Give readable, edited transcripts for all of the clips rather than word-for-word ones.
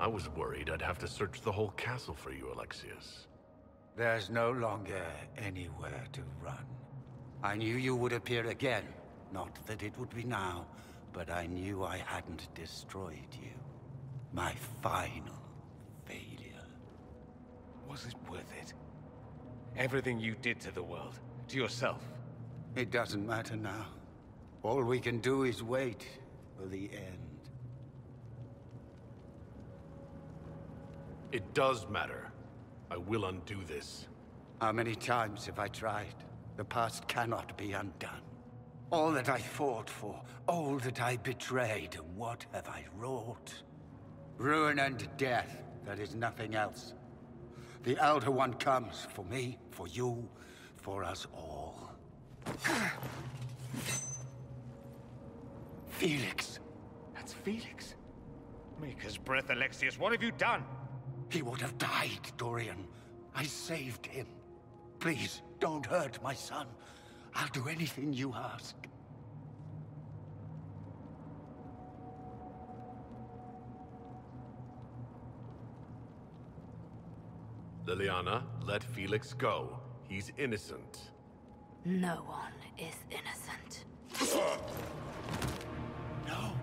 I was worried I'd have to search the whole castle for you, Alexius. There's no longer anywhere to run. I knew you would appear again. Not that it would be now, but I knew I hadn't destroyed you. My final failure. Was it worth it? Everything you did to the world, to yourself. It doesn't matter now. All we can do is wait for the end. It does matter. I will undo this. How many times have I tried? The past cannot be undone. All that I fought for, all that I betrayed, and what have I wrought? Ruin and death, that is nothing else. The Elder One comes for me, for you, for us all. Felix. That's Felix. Maker's breath, Alexius, what have you done? He would have died, Dorian. I saved him. Please, don't hurt my son. I'll do anything you ask. Liliana, let Felix go. He's innocent. No one is innocent. No.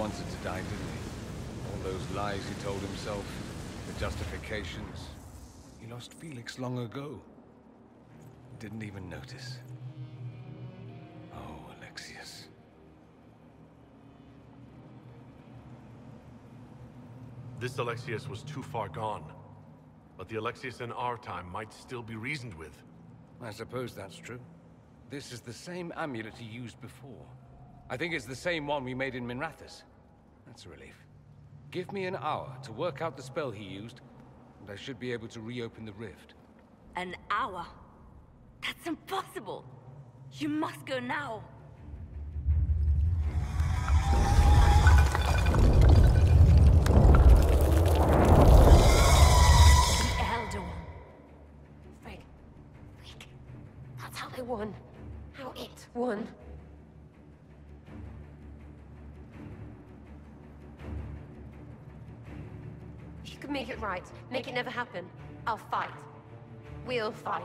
wanted to die, didn't he? All those lies he told himself, the justifications. He lost Felix long ago. Didn't even notice. Oh, Alexius. This Alexius was too far gone. But the Alexius in our time might still be reasoned with. I suppose that's true. This is the same amulet he used before. I think it's the same one we made in Minrathous. That's a relief. Give me an hour to work out the spell he used, and I should be able to reopen the rift. An hour? That's impossible! You must go now! The Elder One. Frig. That's how they won. How it won. If you can make it right, make it never happen, I'll fight. We'll fight.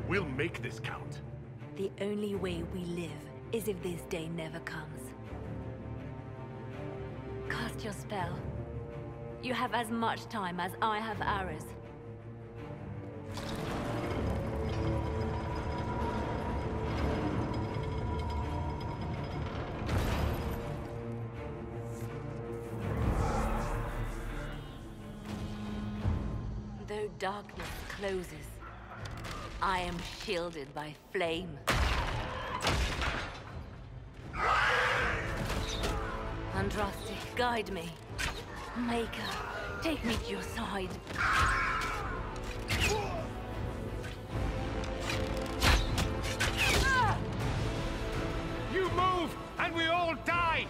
We'll make this count. The only way we live is if this day never comes. Cast your spell. You have as much time as I have arrows. Though darkness closes, I am shielded by flame. Andraste, guide me. Maker, take me to your side. You move, and we all die!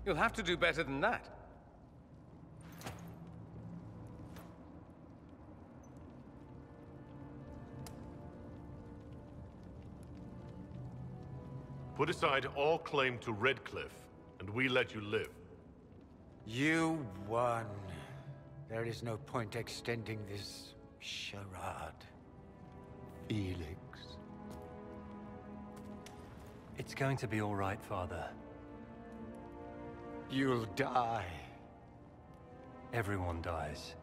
You'll have to do better than that. Put aside all claim to Redcliffe, and we let you live. You won. There is no point extending this charade. Felix. It's going to be all right, Father. You'll die. Everyone dies.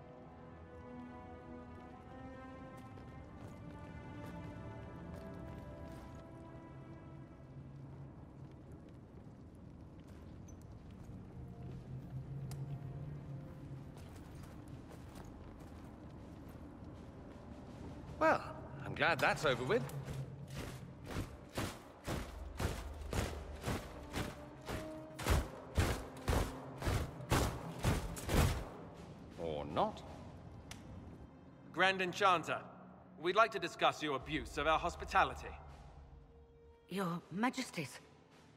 Well, I'm glad that's over with. Or not. Grand Enchanter, we'd like to discuss your abuse of our hospitality. Your Majesties.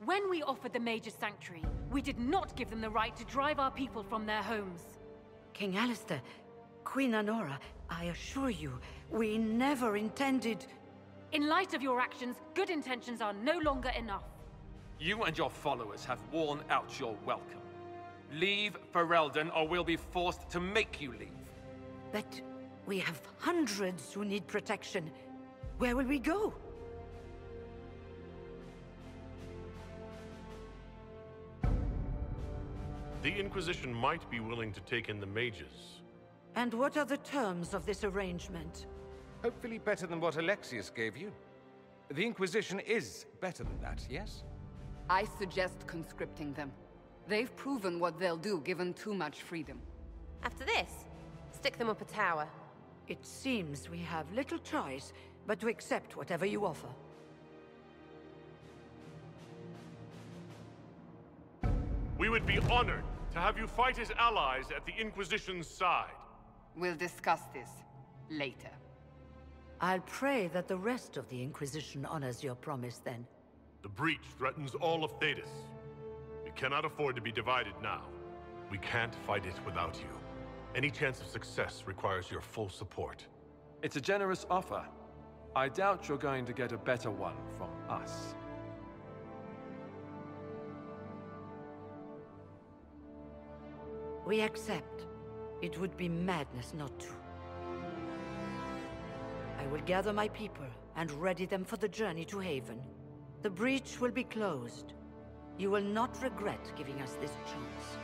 When we offered the Major Sanctuary, we did not give them the right to drive our people from their homes. King Alistair, Queen Anora, I assure you, we never intended... In light of your actions, good intentions are no longer enough. You and your followers have worn out your welcome. Leave Ferelden, or we'll be forced to make you leave. But we have hundreds who need protection. Where will we go? The Inquisition might be willing to take in the mages. And what are the terms of this arrangement? Hopefully better than what Alexius gave you. The Inquisition is better than that, yes? I suggest conscripting them. They've proven what they'll do given too much freedom. After this, stick them up a tower. It seems we have little choice but to accept whatever you offer. We would be honored to have you fight as allies at the Inquisition's side. We'll discuss this later. I'll pray that the rest of the Inquisition honors your promise then. The breach threatens all of Thedas. We cannot afford to be divided now. We can't fight it without you. Any chance of success requires your full support. It's a generous offer. I doubt you're going to get a better one from us. We accept. It would be madness not to. I will gather my people and ready them for the journey to Haven. The breach will be closed. You will not regret giving us this chance.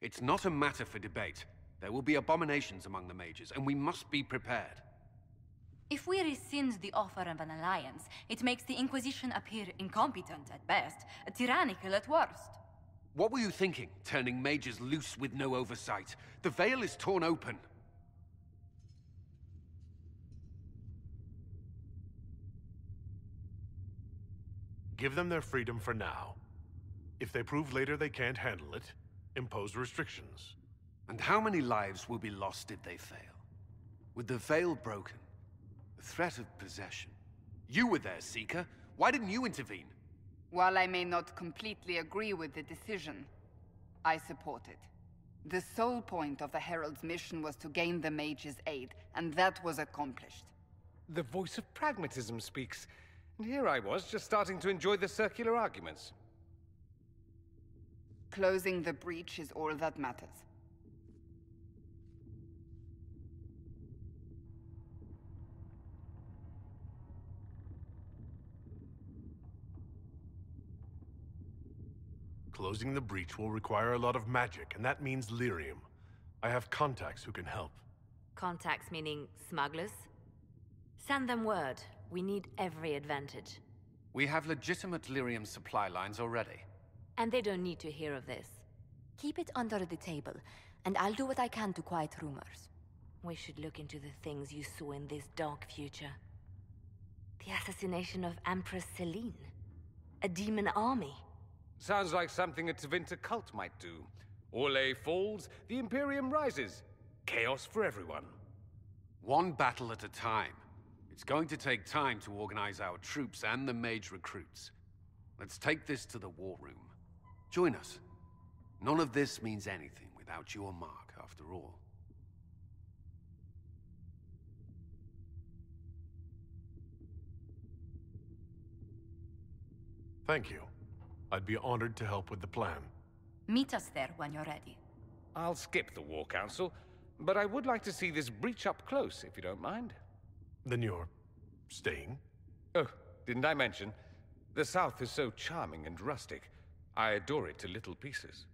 It's not a matter for debate. There will be abominations among the mages, and we must be prepared. If we rescind the offer of an alliance, it makes the Inquisition appear incompetent at best, tyrannical at worst. What were you thinking, turning mages loose with no oversight? The veil is torn open. Give them their freedom for now. If they prove later they can't handle it, impose restrictions. And how many lives will be lost if they fail? With the veil broken, the threat of possession. You were there, Seeker. Why didn't you intervene? While I may not completely agree with the decision, I support it. The sole point of the Herald's mission was to gain the mage's aid, and that was accomplished. The voice of pragmatism speaks. And here I was, just starting to enjoy the circular arguments. Closing the breach is all that matters. Closing the breach will require a lot of magic, and that means lyrium. I have contacts who can help. Contacts meaning smugglers? Send them word. We need every advantage. We have legitimate lyrium supply lines already. And they don't need to hear of this. Keep it under the table, and I'll do what I can to quiet rumors. We should look into the things you saw in this dark future. The assassination of Empress Celine. A demon army. Sounds like something a Tevinter cult might do. Orlais falls, the Imperium rises. Chaos for everyone. One battle at a time. It's going to take time to organize our troops and the mage recruits. Let's take this to the war room. Join us. None of this means anything without your mark, after all. Thank you. I'd be honored to help with the plan. Meet us there when you're ready. I'll skip the War Council, but I would like to see this breach up close, if you don't mind. Then you're staying? Oh, didn't I mention? The South is so charming and rustic. I adore it to little pieces.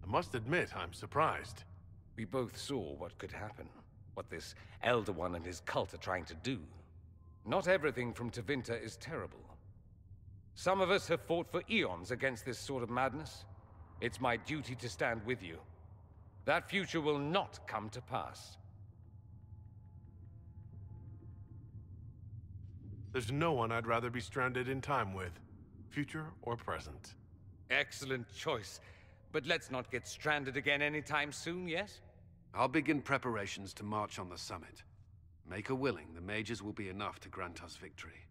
I must admit, I'm surprised. We both saw what could happen. What this Elder One and his cult are trying to do. Not everything from Tevinter is terrible. Some of us have fought for eons against this sort of madness. It's my duty to stand with you. That future will not come to pass. There's no one I'd rather be stranded in time with, future or present. Excellent choice. But let's not get stranded again anytime soon, yes? I'll begin preparations to march on the summit. Maker willing, the mages will be enough to grant us victory.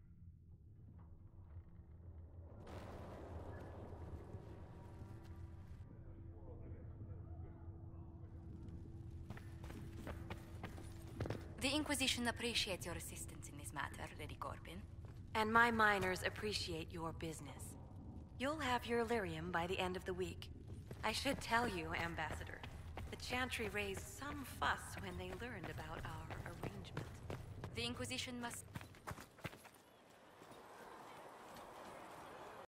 The Inquisition appreciates your assistance in this matter, Lady Corbin. And my miners appreciate your business. You'll have your lyrium by the end of the week. I should tell you, Ambassador, the Chantry raised some fuss when they learned about our arrangement. The Inquisition must